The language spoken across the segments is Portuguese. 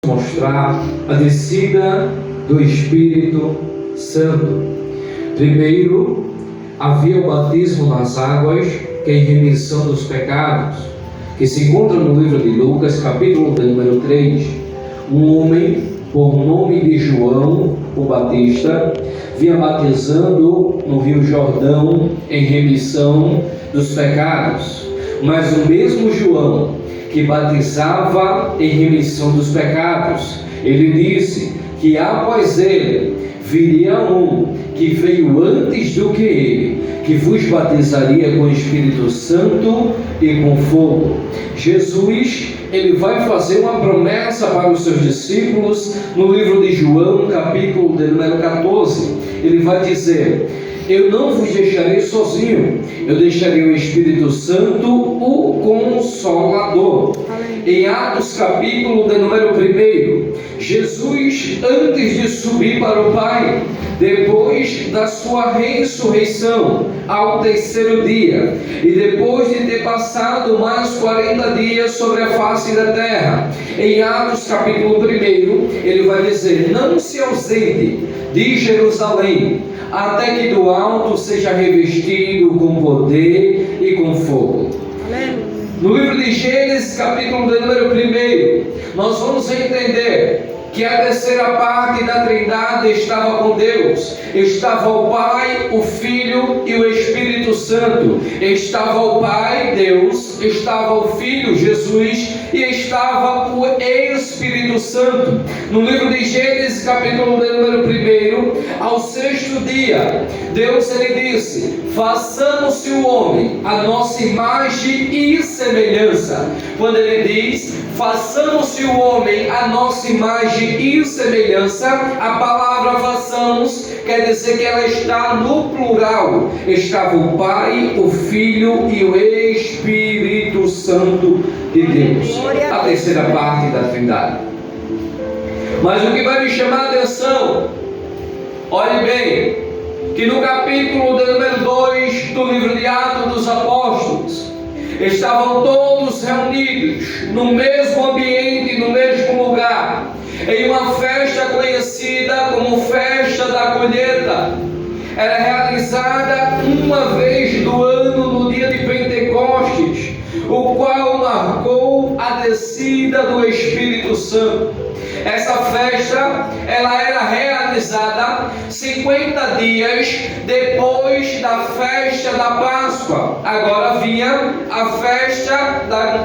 mostrar a descida do Espírito Santo. Primeiro, havia o batismo nas águas, que é em remissão dos pecados, que se encontra no livro de Lucas, capítulo de número 3. Um homem, por nome de João, o Batista, vinha batizando no Rio Jordão em remissão dos pecados. Mas o mesmo João que batizava em remissão dos pecados, ele disse que após ele viria um que veio antes do que ele, que vos batizaria com o Espírito Santo e com fogo. Jesus, ele vai fazer uma promessa para os seus discípulos no livro de João, capítulo de número 14. Ele vai dizer: eu não vos deixarei sozinho, eu deixarei o Espírito Santo, o Consolador. Em Atos capítulo de número 1, Jesus, antes de subir para o Pai, depois da sua ressurreição, ao terceiro dia, e depois de ter passado mais 40 dias sobre a face da terra, em Atos capítulo 1, ele vai dizer: não se ausente de Jerusalém, até que do alto seja revestido com poder e com fogo. No livro de Gênesis, capítulo de número 1, nós vamos entender que a terceira parte da Trindade estava com Deus. Estava o Pai, o Filho e o Espírito Santo. Estava o Pai, Deus, estava o Filho, Jesus, e estava o Espírito Santo. No livro de Gênesis, capítulo de número 1, ao sexto dia, Deus, ele disse: façamos-se o homem a nossa imagem e semelhança. Quando ele diz façamos-se o homem a nossa imagem e semelhança, a palavra façamos quer dizer que ela está no plural. Estava o Pai, o Filho e o Espírito Santo de Deus, a terceira parte da Trindade. Mas o que vai me chamar a atenção, olhe bem, que no capítulo de número 2 do livro de Atos dos Apóstolos, estavam todos reunidos no mesmo ambiente, no mesmo lugar, em uma festa conhecida como Festa da Colheita. Era realizada uma vez do ano, no dia de Pentecostes, o qual marcou a descida do Espírito Santo. Essa festa, ela era realizada 50 dias depois da festa da Páscoa. Agora vinha a festa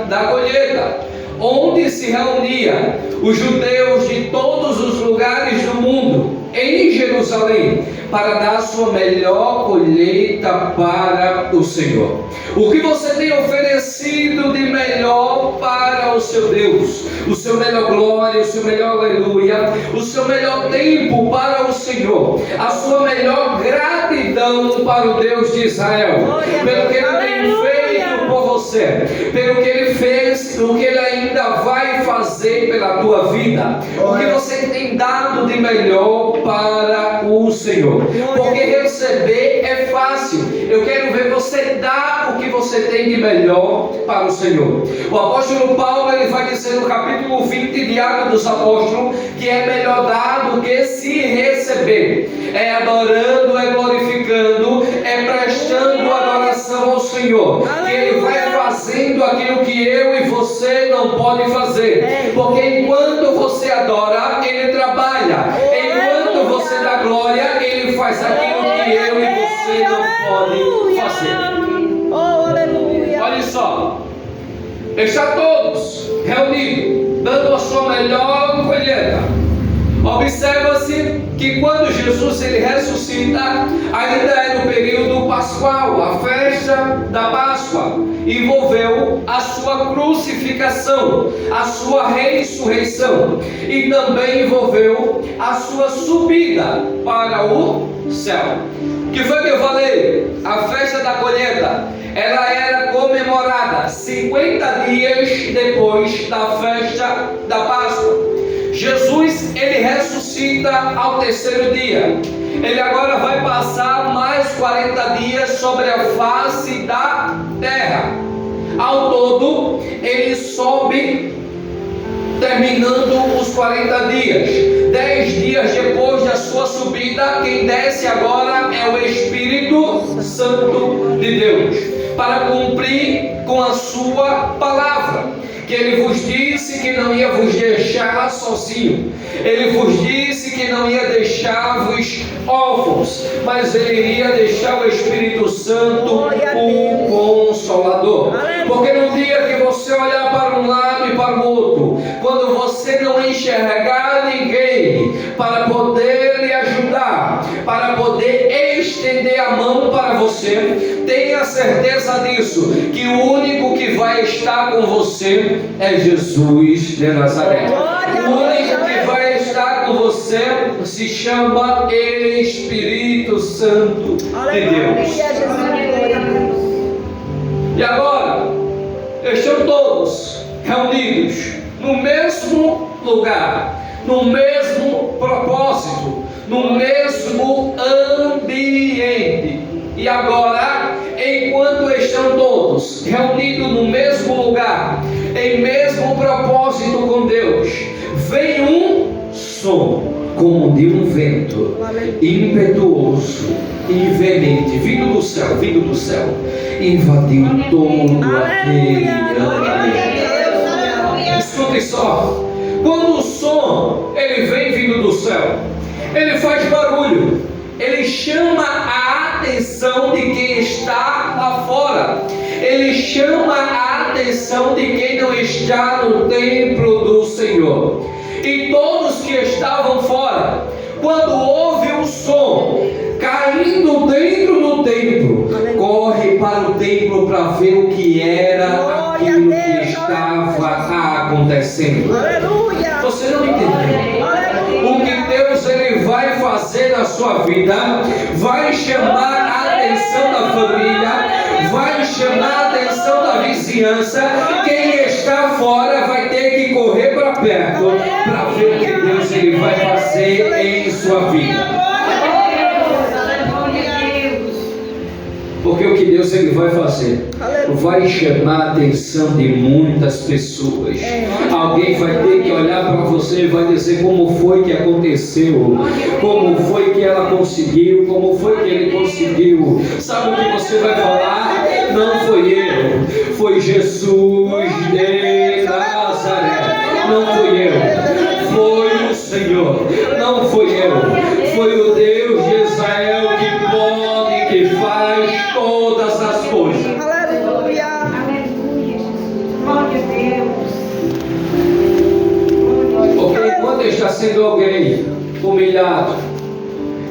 da colheita, onde se reunia os judeus de todos os lugares do mundo em Jerusalém para dar sua melhor colheita para o Senhor. O que você tem oferecido de melhor para o seu Deus? O seu melhor glória, o seu melhor aleluia, o seu melhor tempo para o Senhor, a sua melhor gratidão para o Deus de Israel, pelo que Ele tem feito por você, pelo que Ele fez, o que Ele ainda vai fazer pela tua vida, o que você tem dado de melhor para o Senhor. Porque receber é fácil. Eu quero ver você dar o que você tem de melhor para o Senhor. O apóstolo Paulo, ele vai dizer no capítulo 20 de Atos dos Apóstolos que é melhor dar do que se receber. É adorando, é glorificando, é prestando adoração ao Senhor, que Ele vai fazendo aquilo que eu e você não pode fazer. Porque enquanto você adora, Ele trabalha. Enquanto você dá glória, Ele faz aquilo que eu e você não pode fazer. Olha só, está todos reunidos, dando a sua melhor colheita. Observa-se que quando Jesus ele ressuscita, ainda é no período pascual, a festa da Páscoa envolveu a sua crucificação, a sua ressurreição, e também envolveu a sua subida para o céu. Que foi que eu falei? A festa da colheita, ela era comemorada 50 dias depois da festa da Páscoa. Jesus, ele ressuscita ao terceiro dia. Ele agora vai passar mais 40 dias sobre a face da terra. Ao todo, ele sobe terminando os 40 dias. 10 dias depois da sua subida, quem desce agora é o Espírito Santo de Deus, para cumprir com a sua palavra, que Ele vos disse que não ia vos deixar sozinho. Ele vos disse que não ia deixar-vos órfãos, mas Ele iria deixar o Espírito Santo, o Consolador. Porque no dia que você olhar para um lado e para o outro, quando você não enxergar ninguém para poder lhe ajudar, para poder estender a mão para você, tenha certeza disso, que o único que vai estar com você é Jesus de Nazaré. O único que vai estar com você se chama Espírito Santo de Deus. E agora, estão todos reunidos no mesmo lugar, no mesmo propósito, no mesmo ambiente. E agora, enquanto estão todos reunidos no mesmo lugar, em mesmo propósito com Deus, vem um som como de um vento impetuoso e veemente, vindo do céu, invadiu todo aquele ambiente. Escute só, quando o som ele vem vindo do céu, ele faz barulho, ele chama a atenção de quem está lá fora, ele chama a atenção de quem não está no templo do Senhor. E todos que estavam fora, quando ouve o som caindo dentro do templo, corre para o templo para ver o que era aquilo que estava acontecendo. Você não entendeu? O que Deus ele vai fazer na sua vida, vai chamar a atenção da família, vai chamar a atenção da vizinhança. Quem está fora vai ter que correr para perto para ver o que Deus ele vai fazer em sua vida. Porque o que Deus ele vai fazer vai chamar a atenção de muitas pessoas. Alguém vai ter que olhar para você e vai dizer como foi que aconteceu, como foi que ela conseguiu, como foi que ele conseguiu. Sabe o que você vai falar? Não foi eu, foi Jesus de Nazaré. Não fui eu, foi o Senhor. Não fui eu, foi o Deus de Israel que pode, que faz todas as coisas. Aleluia. Aleluia. Glória a Deus. Porque enquanto está sendo alguém humilhado,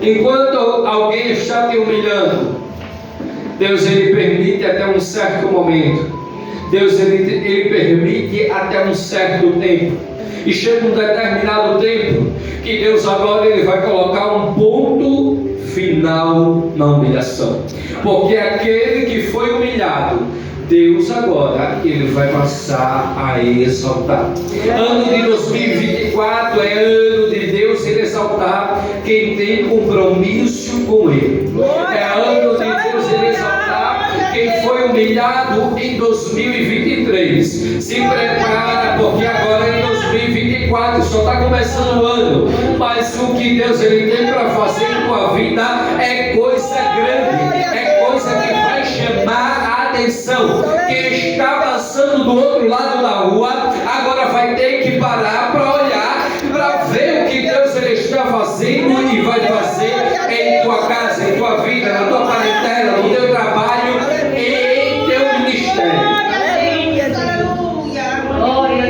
enquanto alguém está te humilhando, Deus ele permite até um certo momento. Deus ele permite até um certo tempo. E chega um determinado tempo que Deus agora ele vai colocar um ponto final na humilhação. Porque aquele que foi humilhado, Deus agora ele vai passar a exaltar. Ano de 2024 é ano de Deus ele exaltar quem tem compromisso com Ele. É ano de Deus ele exaltar quem foi humilhado em 2023. Se prepara, porque agora em 2024 só está começando o ano, mas o que Deus ele tem para fazer com a vida é coisa grande, é coisa que vai chamar a atenção. Quem está passando do outro lado da rua agora vai ter que parar para olhar, para ver o que Deus ele está fazendo e vai fazer em tua casa, em tua vida, na tua parentela, no teu trabalho, em teu ministério.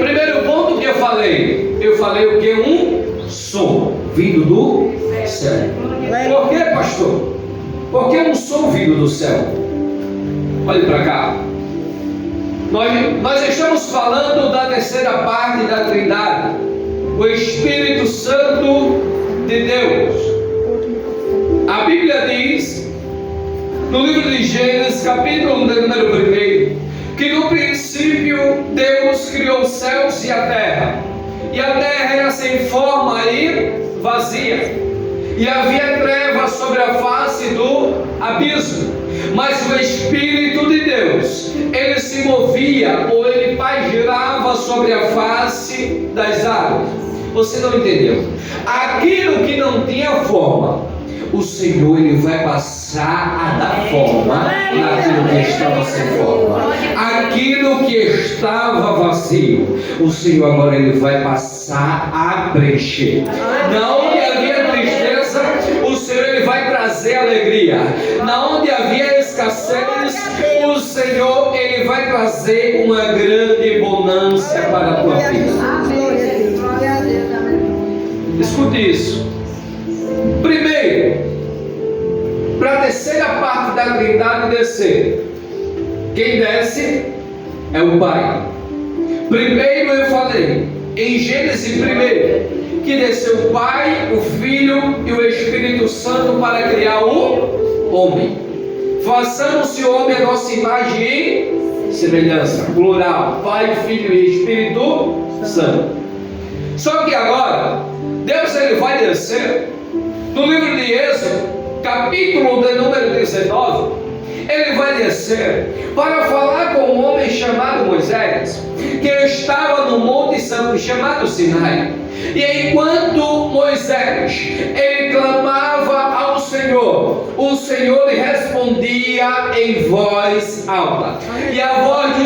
Primeiro ponto que eu falei o que? Um som vindo do céu. Por que, pastor? Porque um som vindo do céu. Olhe para cá. Nós estamos falando da terceira parte da Trindade, o Espírito Santo de Deus. A Bíblia diz, no livro de Gênesis, capítulo número 1, que no princípio Deus criou os céus e a terra era sem forma e vazia, e havia trevas sobre a face do abismo, mas o Espírito de Deus, ele se movia, ou ele ele pairava sobre a face das águas. Você não entendeu? Aquilo que não tinha forma, o Senhor ele vai passar a dar forma naquilo que estava sem forma. Aquilo que estava vazio, o Senhor agora ele vai passar a preencher. Na onde havia tristeza, o Senhor ele vai trazer alegria. Na onde havia escassez, o Senhor ele vai trazer uma grande bonança para a tua vida. Escute isso. Primeiro, para a terceira parte da Trindade descer, quem desce é o Pai. Primeiro eu falei, em Gênesis primeiro, que desceu o Pai, o Filho e o Espírito Santo para criar o homem. Façamos-se o homem a nossa imagem e semelhança, plural, Pai, Filho e Espírito Santo. Só que agora, Deus ele vai descer. No livro de Êxodo, capítulo de número 19, ele vai descer para falar com um homem chamado Moisés, que estava no Monte Santo chamado Sinai. E enquanto Moisés ele clamava ao Senhor, o Senhor lhe respondia em voz alta. E a voz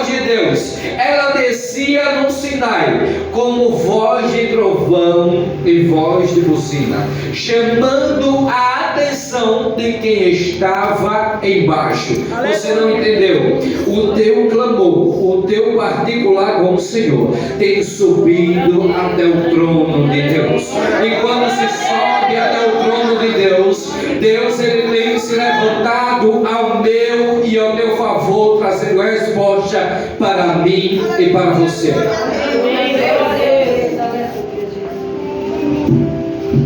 de Deus, ela descia no Sinai como voz de trovão e voz de buzina, chamando a atenção de quem estava embaixo. Você não entendeu? O teu clamor, o teu particular com o Senhor tem subido até o trono de Deus. E quando se sobe até o trono de Deus, Deus ele tem se levantado ao meu e ao teu favor, trazendo resposta para mim e para você.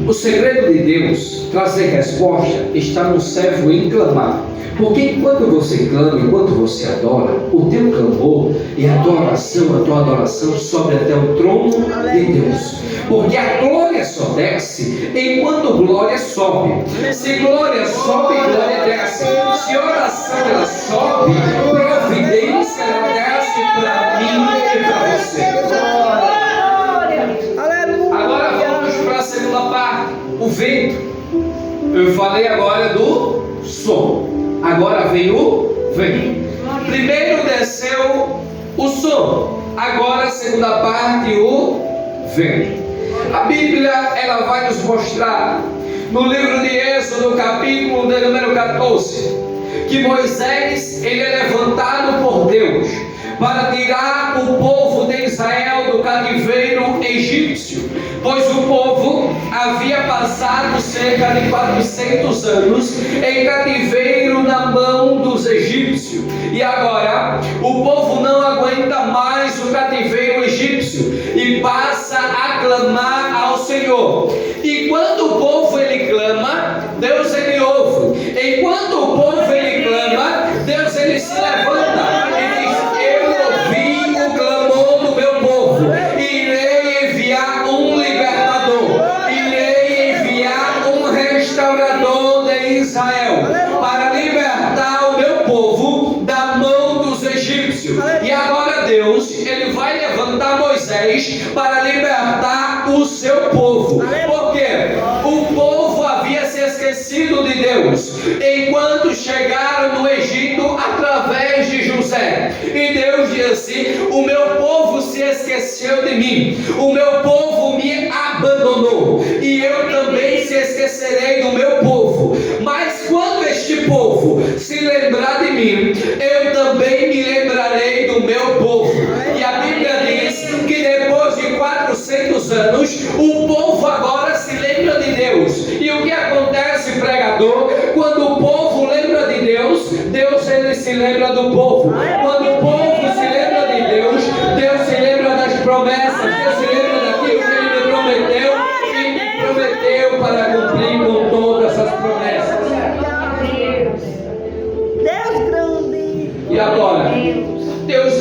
O segredo de Deus trazer resposta está no servo em clamar. Porque enquanto você clama, enquanto você adora, o teu clamor e a tua adoração sobe até o trono de Deus. Porque a glória só desce enquanto glória sobe. Se glória sobe, glória desce. Se oração ela sobe, providência ela desce para mim e para você. Agora vamos para a segunda parte, o vento. Eu falei agora do som. Agora vem o vento. Primeiro desceu o som. Agora a segunda parte, o vento. A Bíblia ela vai nos mostrar no livro de Êxodo, capítulo de número 14, que Moisés ele é levantado por Deus para tirar o povo de Israel do cativeiro egípcio, pois o povo havia passado cerca de 400 anos em cativeiro na mão dos egípcios, e agora o povo não aguenta mais o cativeiro egípcio e passa a clamar ao Senhor. E quando o povo ele clama, Deus ele ouve. Enquanto o povo ele clama, Deus ele se levanta e diz: eu ouvi o clamor do meu povo, irei enviar um libertador, irei enviar um restaurador de Israel para libertar o meu povo da mão dos egípcios. E agora Deus ele vai levantar Moisés para libertar o seu povo. Por quê? O povo havia se esquecido de Deus enquanto chegaram no Egito através de José. E Deus disse: o meu povo se esqueceu de mim, o meu povo me abandonou, e eu também se esquecerei do meu povo. Mas quando este povo se lembrar de mim, eu também me lembrarei do meu povo. E a Bíblia diz que depois de 400 anos, o povo agora se lembra de Deus. E o que acontece, pregador? Quando o povo lembra de Deus, Deus ele se lembra do povo. Quando o povo se lembra de Deus, Deus se lembra das promessas, Deus se lembra daquilo que ele me prometeu, e me prometeu para cumprir com todas as promessas. Deus grande. E agora, Deus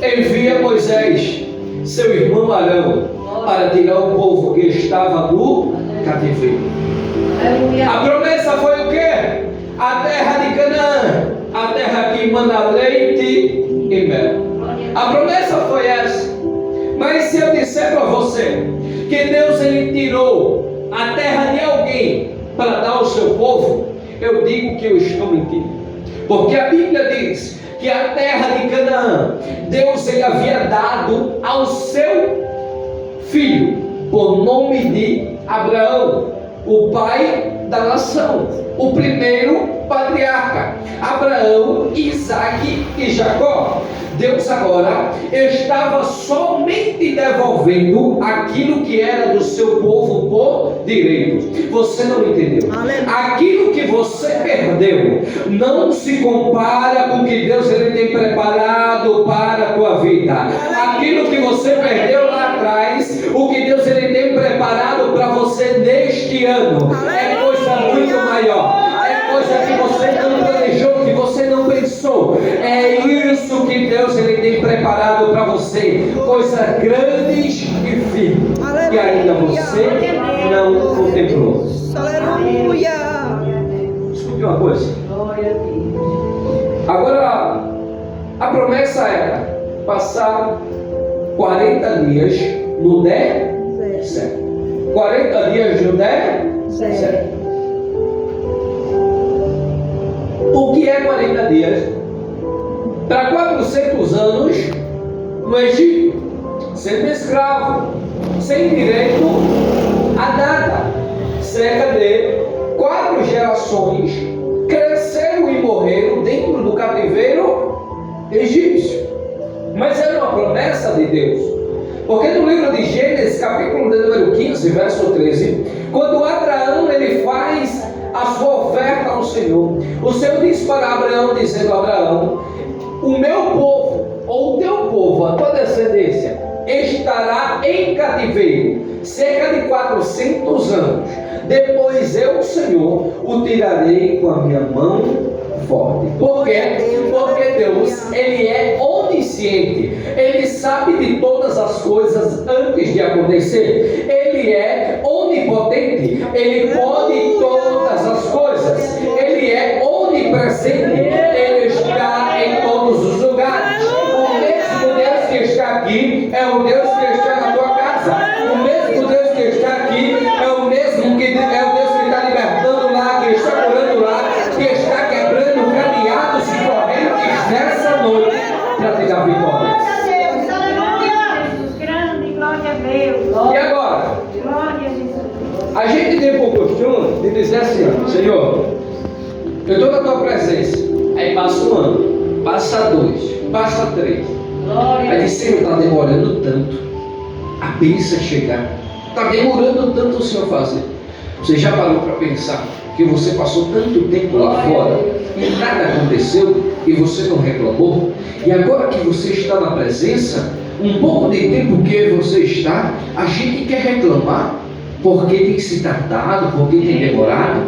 envia Moisés, seu irmão Arão, para tirar o povo que estava no cativeiro. A promessa foi o quê? A terra de Canaã, a terra que manda leite e mel. A promessa foi essa. Mas se eu disser para você que Deus ele tirou a terra de alguém para dar ao seu povo, eu digo que eu estou mentindo. Porque a Bíblia diz que a terra de Canaã, Deus ele havia dado ao seu filho, por nome de Abraão, o pai da nação, o primeiro patriarca, Abraão, Isaque e Jacó. Deus agora estava somente devolvendo aquilo que era do seu povo por direito. Você não entendeu? Aquilo que você perdeu não se compara com o que Deus ele tem preparado para a tua vida. Aquilo que você perdeu lá atrás, o que Deus ele tem preparado para você neste ano, é coisa muito maior. É coisa que você não planejou, que você não pensou. É isso que Deus ele tem preparado para você. Coisas grandes e firmes que ainda você não contemplou. Aleluia. Escute uma coisa. Agora, a promessa era passar 40 dias no deserto. 40 dias no deserto. O que é 40 dias? Para 400 anos no Egito, sendo escravo, sem direito a nada. Cerca de 4 gerações cresceram e morreram dentro do cativeiro egípcio. Mas era uma promessa de Deus. Porque no livro de Gênesis, capítulo de número 15, verso 13, quando Abraão ele faz a sua oferta ao Senhor, o Senhor diz para Abraão, dizendo: Abraão, o meu povo, ou o teu povo, a tua descendência, estará em cativeiro cerca de 400 anos. Depois eu, Senhor, o tirarei com a minha mão forte. Por quê? Porque Deus, ele é onisciente. Ele sabe de todas as coisas antes de acontecer. Ele é onipotente. Ele pode todas as coisas. Ele é onipresente. Ele está em todos os lugares. O mesmo Deus que está aqui é o Deus que está na tua casa. O mesmo Deus que está aqui é o mesmo que é o Deus que está libertando lá, que está curando lá, que está quebrando cadeados e correntes nessa noite para te dar vitória. E agora? A gente tem por costume de dizer assim: Senhor, eu estou na tua presença. Aí passa um ano, passa 2, passa 3. Aí diz: Senhor, está demorando tanto a bênção chegar, está demorando tanto o Senhor fazer. Você já parou para pensar que você passou tanto tempo lá fora e nada aconteceu e você não reclamou? E agora que você está na presença, um pouco de tempo que você está, a gente quer reclamar porque tem se tardado, porque tem demorado.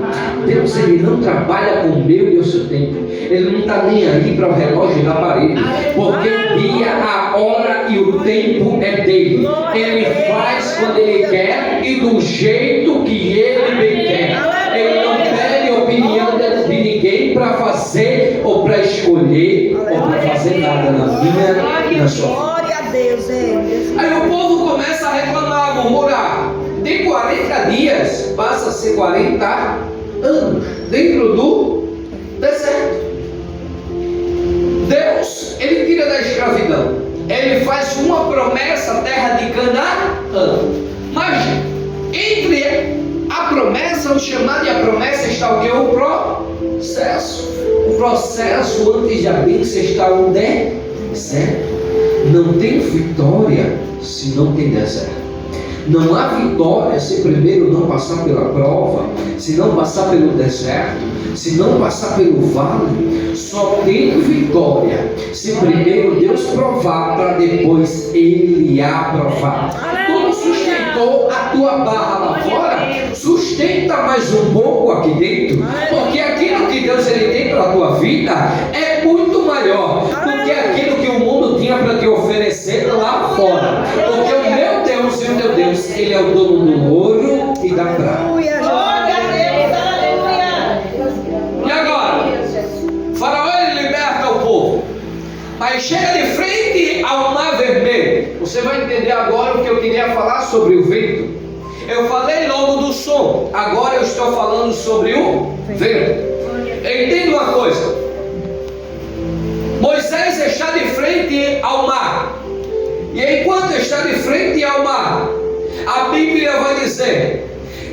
Deus, ele não trabalha com o meu e o seu tempo. Ele não está nem aí para o relógio da parede, porque o dia, a hora e o tempo é dele. Ele faz quando ele quer e do jeito que ele bem quer. Ele não pede opinião de ninguém para fazer ou para escolher ou para fazer nada na minha e na sua vida. Glória a Deus. Aí o povo começa a reclamar, a murmurar. De 40 dias passa a ser 40 anos dentro do deserto. Deus, ele tira da escravidão. Ele faz uma promessa à terra de Canaã. Mas entre a promessa, o chamado e a promessa está o que? O processo. O processo antes de a bênção está o deserto. Não tem vitória se não tem deserto. Não há vitória se primeiro não passar pela prova, se não passar pelo deserto, se não passar pelo vale. Só tem vitória se primeiro Deus provar, para depois Ele aprovar. Tu sustentou a tua barra lá fora, sustenta mais um pouco aqui dentro, porque aquilo que Deus ele tem para a tua vida é muito maior do que aquilo que o mundo tinha para te oferecer lá fora. Porque o meu Deus e o teu Deus, ele é o dono do ouro e da prata. E agora? Faraó ele liberta o povo, mas chega de frente frente ao Mar Vermelho, você vai entender agora o que eu queria falar sobre o vento. Eu falei logo do som, agora eu estou falando sobre o vento. Entenda uma coisa: Moisés está de frente ao mar, e enquanto está de frente ao mar, a Bíblia vai dizer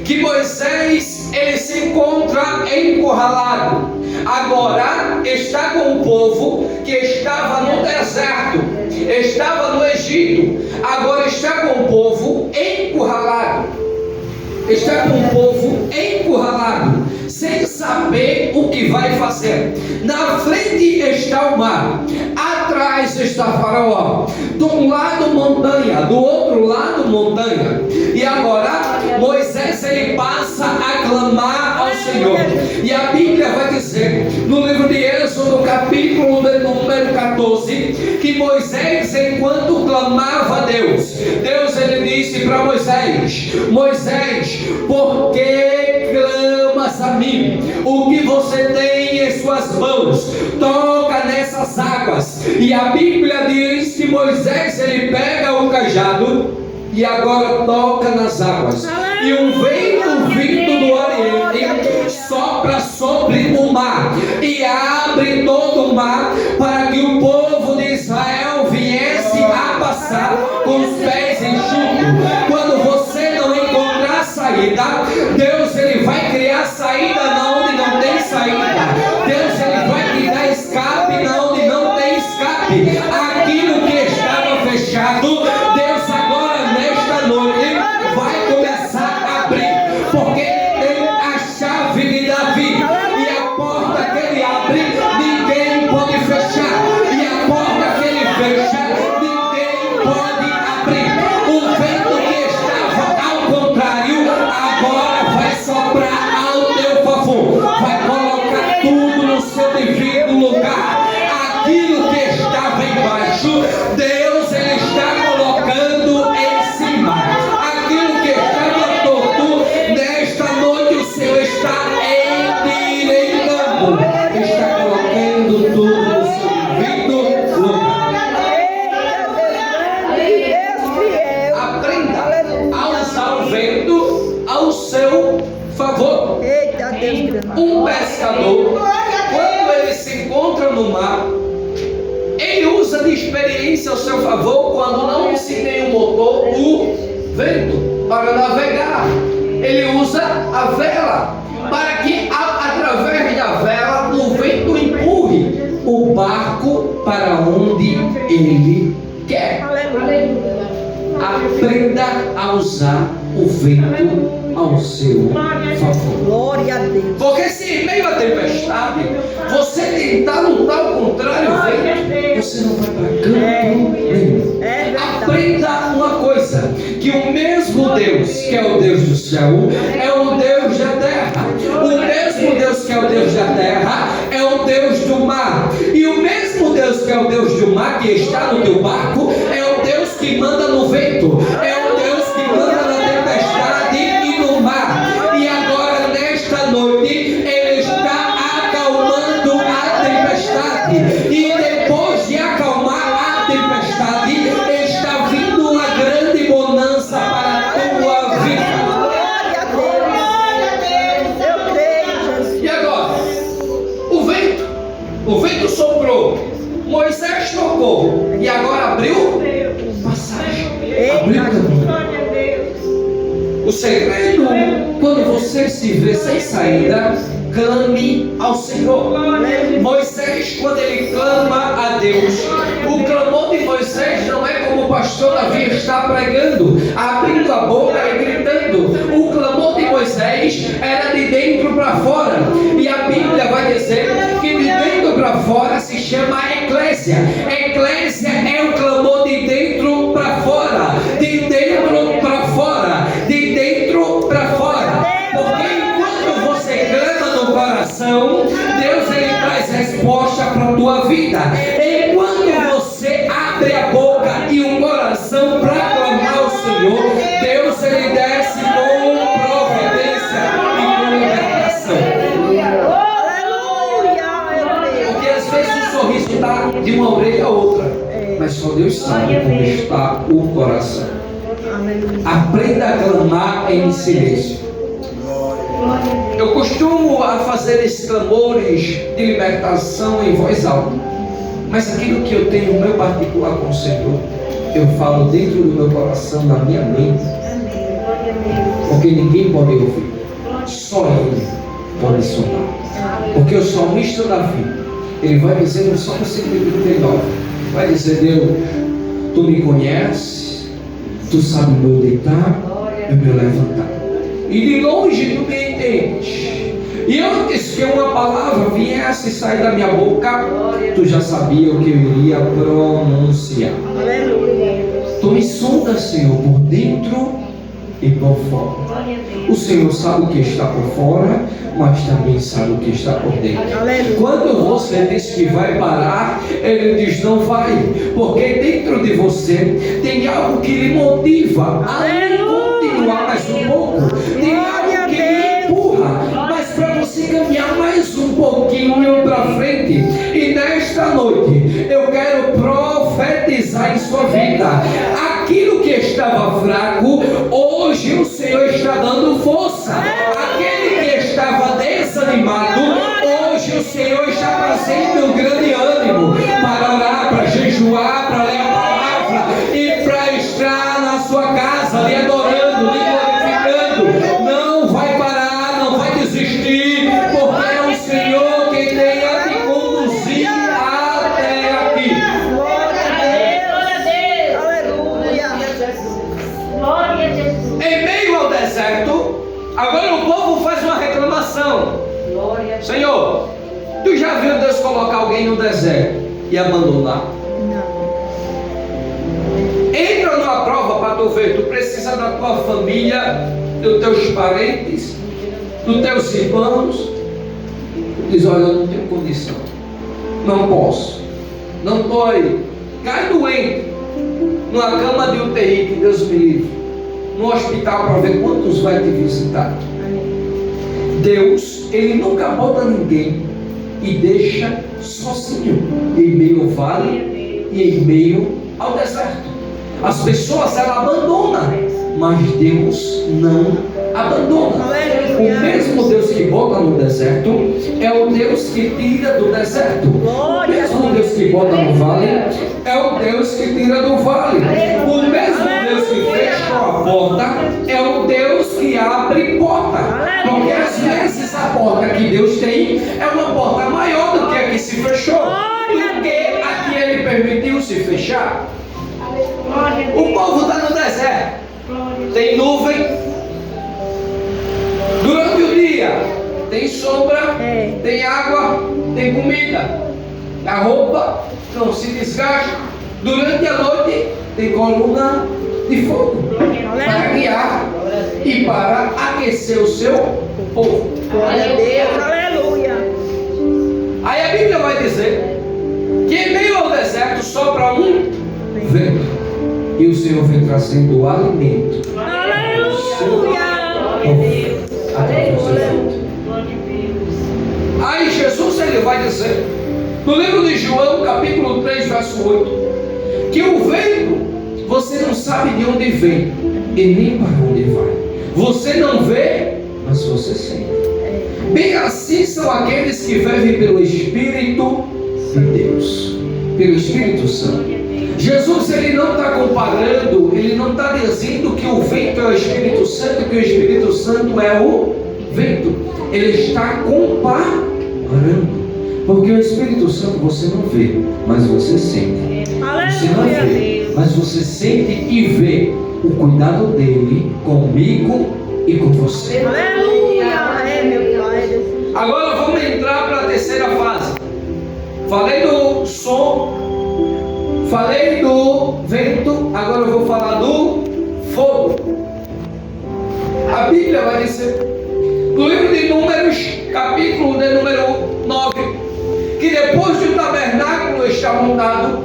que Moisés, ele se encontra encurralado. Agora está com o povo que estava no deserto, estava no Egito. Agora está com o povo encurralado. Está com o povo encurralado, sem saber o que vai fazer. Na frente está o mar, atrás está Faraó, de um lado montanha, do outro lado montanha. E agora Moisés, ele passa a clamar ao Senhor. E a Bíblia vai dizer no livro de Êxodo, capítulo de número 14, que Moisés, enquanto clamava a Deus, Deus, ele disse para Moisés: Moisés, por que clamas a mim? O que você tem em suas mãos? Toca nessas águas. E a Bíblia diz que Moisés, ele pega o cajado e agora toca nas águas. E um vento vindo do Oriente sopra sobre o mar e abre todo o mar, para que o povo de Israel viesse a passar com os pés enxutos. Quando você não encontrar saída, Deus, ele vai criar saída na onde não tem saída. Deus, ele vai te dar escape na onde não tem escape. Aquilo que estava fechado, Deus agora nesta noite vai começar a abrir, porque tem a chave de Davi, e a porta que ele abre, ninguém pode fechar, e a porta que ele fecha, ninguém pode abrir. O vento que estava ao contrário, agora vai soprar ao teu favor, vai colocar tudo no seu devido lugar. Aquilo que estava embaixo, Deus, ele está colocando em cima. Aquilo que estava torto, nesta noite o Senhor está endireitando, está colocando tudo no seu devido lugar. Aprenda a usar o vento ao seu favor. Um pescador, quando ele se encontra no mar, ele usa de experiência ao seu favor, quando não se tem um motor, o vento, para navegar. Ele usa a vela, para que através da vela o vento empurre o barco para onde ele quer. Aprenda a usar o vento ao seu favor. Glória a Deus. Porque se em meio à tempestade você tentar lutar ao contrário do vento, você não vai para canto nenhum. Aprenda uma coisa: que o mesmo Deus que é o Deus do céu é o Deus da terra. O mesmo Deus que é o Deus da terra é o Deus do mar. E o mesmo Deus que é o Deus do mar, que está no teu barco, é o Deus que manda no vento, é o Deus que manda na tempestade e no mar. E agora, nesta noite, ele está acalmando a tempestade. E depois de acalmar a tempestade, está vindo uma grande bonança para a tua vida. Glória a Deus. Eu creio, Jesus. E agora, o vento soprou, Moisés tocou, e agora abriu passagem, abriu caminho. O segredo, quando você se vê sem saída, clame ao Senhor. Moisés, quando ele clama a Deus, o clamor de Moisés não é como o pastor Davi está pregando, abrindo a boca e gritando. O clamor de Moisés era de dentro para fora, e a Bíblia vai dizer que de dentro para fora se chama eclésia. Eclésia é o clamor de dentro para fora, de dentro para fora, de dentro para fora. Porque enquanto você clama no coração, Deus, ele traz resposta para a tua vida. Enquanto você abre a boca e o coração para clamar ao Senhor, Deus, ele desce com providência e com libertação. Aleluia. Porque às vezes o sorriso está de uma orelha a outra. mas só Deus sabe como está o coração. Aprenda a clamar em silêncio. Eu costumo a fazer esses clamores de libertação em voz alta, mas aquilo que eu tenho no meu particular com o Senhor, eu falo dentro do meu coração, na minha mente, porque ninguém pode ouvir, só Ele pode sonar. Porque o salmista Davi, ele vai dizer no Salmo 139, vai dizer: Deus, Tu me conheces, Tu sabes o meu deitar e o meu levantar, e de longe Tu me entendes, e antes que uma palavra viesse sair da minha boca, Tu já sabia o que eu iria pronunciar. Tu me sondas, Senhor, por dentro e por fora. O Senhor sabe o que está por fora, mas também sabe o que está por dentro. Quando você diz que vai parar, Ele diz: não vai, porque dentro de você tem algo que lhe motiva a continuar mais um pouco. Tem algo que lhe empurra, mas para você caminhar mais um pouquinho para frente. E nesta noite eu quero profetizar em sua vida: aquilo que estava fraco, hoje o Senhor está dando força. Aquele que estava desanimado, hoje o Senhor está trazendo um grande ânimo para orar, para jejuar, para ler a palavra e para estar na sua casa, lhe adorando, lhe glorificando. Não vai parar, não vai desistir, porque é o Senhor quem tem a te conduzir até aqui. Em meio ao deserto, agora o povo faz uma reclamação: Senhor, Tu já viu Deus colocar alguém no deserto e abandonar? Entra numa prova para tu ver. Tu precisa da tua família, dos teus parentes, dos teus irmãos. Tu diz: olha, eu não tenho condição, não posso, não estou aí. Cai doente numa cama de UTI, que Deus me livre, no hospital, para ver quantos vai te visitar. Deus, Ele nunca bota ninguém e deixa sozinho em meio ao vale e em meio ao deserto. As pessoas, elas abandonam, mas Deus não abandona. O mesmo Deus que bota no deserto é o Deus que tira do deserto. O mesmo Deus que bota no vale é o Deus que tira do vale. O mesmo Deus que fecha a porta é o Deus que abre porta. Porque às vezes a porta que Deus tem é uma porta maior do que a que se fechou, do que a que Ele permitiu se fechar. O povo está no deserto, tem nuvem durante o dia, tem sombra, tem água, tem comida, a roupa não se desgasta. Durante a noite tem coluna de fogo para guiar e para aquecer o seu povo. Glória a Deus, aleluia. Aí a Bíblia vai dizer que em meio ao deserto sopra um vento, e o Senhor vem trazendo o alimento. Aleluia. Através do vento. Aí Jesus, ele vai dizer no livro de João, capítulo 3, verso 8, que o vento, você não sabe de onde vem e nem para onde vai. Você não vê, mas você sente. Bem assim são aqueles que vivem pelo Espírito de Deus, pelo Espírito Santo. Jesus, ele não está comparando, ele não está dizendo que o vento é o Espírito Santo, que o Espírito Santo é o vento. Ele está comparando, porque o Espírito Santo você não vê, mas você sente. Você não vê, mas você sente e vê o cuidado dele comigo e com você. Aleluia. É, meu Pai. Agora vamos entrar para a terceira fase. Falei do som, falei do vento, agora eu vou falar do fogo. A Bíblia vai dizer no livro de Números, capítulo de número 9, que depois de o tabernáculo estar montado,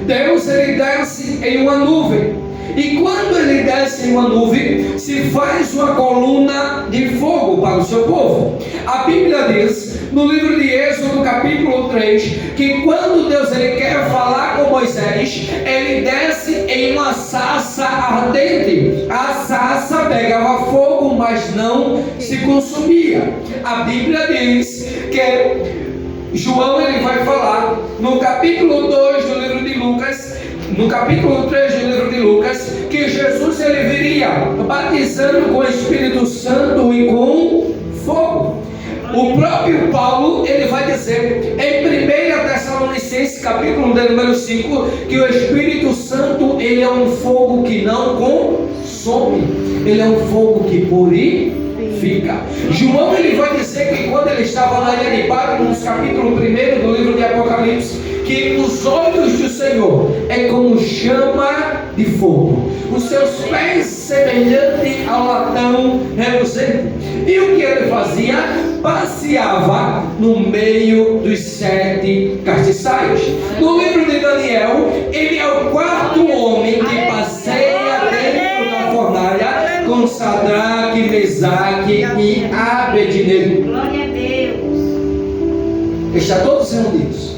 Deus, ele desce em uma nuvem. E quando ele desce em uma nuvem, se faz uma coluna de fogo para o seu povo. A Bíblia diz no livro de Êxodo, capítulo 3, que quando Deus ele quer falar com Moisés, ele desce em uma sarça ardente. A sarça pegava fogo, mas não se consumia. A Bíblia diz que João ele vai falar no capítulo 2 do livro de Lucas, no capítulo 3 do livro de Lucas, que Jesus ele viria batizando com o Espírito Santo e com fogo. O próprio Paulo ele vai dizer em 1 Tessalonicenses capítulo número 5 que o Espírito Santo ele é um fogo que não consome, ele é um fogo que purifica. João ele vai dizer que quando ele estava na ilha de Patmos, capítulo 1 do livro de Apocalipse, que os olhos do Senhor é como chama de fogo, os seus pés semelhante ao latão reluzente. E o que ele fazia? Passeava no meio dos 7 castiçais. No livro de Daniel, ele é o 4º homem que passeia dentro da fornalha com Sadraque, Mesaque e Abednego. Glória a Deus. Está todos reunidos.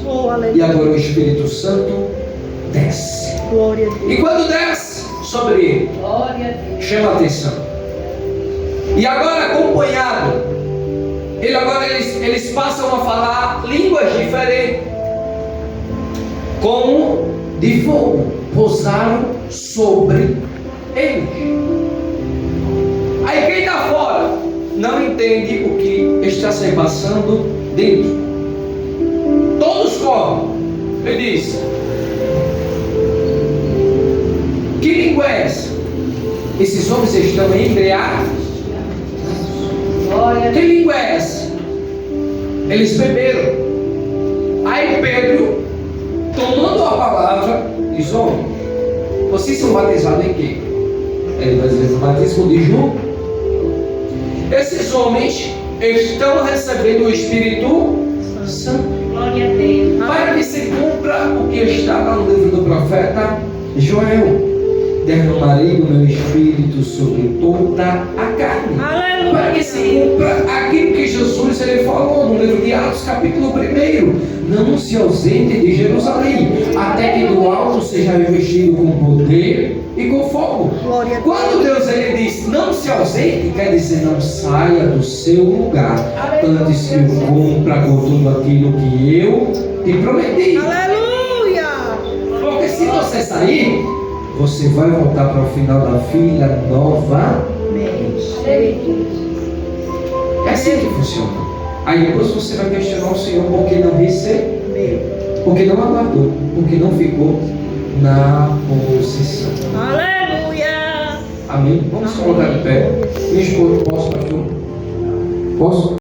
E agora o Espírito Santo desce. Glória a Deus. E quando desce sobre ele, Glória a Deus. chama a atenção. E agora acompanhado, eles passam a falar línguas diferentes, como de fogo, pousaram sobre eles. Aí quem está fora não entende o que está se passando dentro. Todos correm. Ele diz: que língua é essa? Esses homens estão embriagados? Que língua é essa? Eles beberam. Aí Pedro, tomando a palavra, diz: homens, vocês são batizados em quê? Ele vai dizer: batismo de João. Esses homens estão recebendo o Espírito Santo. Glória a Deus. Para que se cumpra o que está lá no livro do profeta Joel: derramarei o meu Espírito sobre toda a carne. Aleluia. Para que se cumpra aquilo que Jesus ele falou no livro de Atos, capítulo 1: não se ausente de Jerusalém, até que do alto seja revestido com poder e com fogo. Glória a Deus. Quando Deus ele diz não se ausente, quer dizer não saia do seu lugar antes que eu cumpra com tudo aquilo que eu te prometi. Aleluia. Porque se você sair, você vai voltar para o final da fila novamente. É assim que funciona. Aí depois você vai questionar o Senhor porque não recebeu, porque não aguardou, porque não ficou na posição. Aleluia. Amém? Vamos colocar de pé. Minha esposa, posso, pastor? Posso?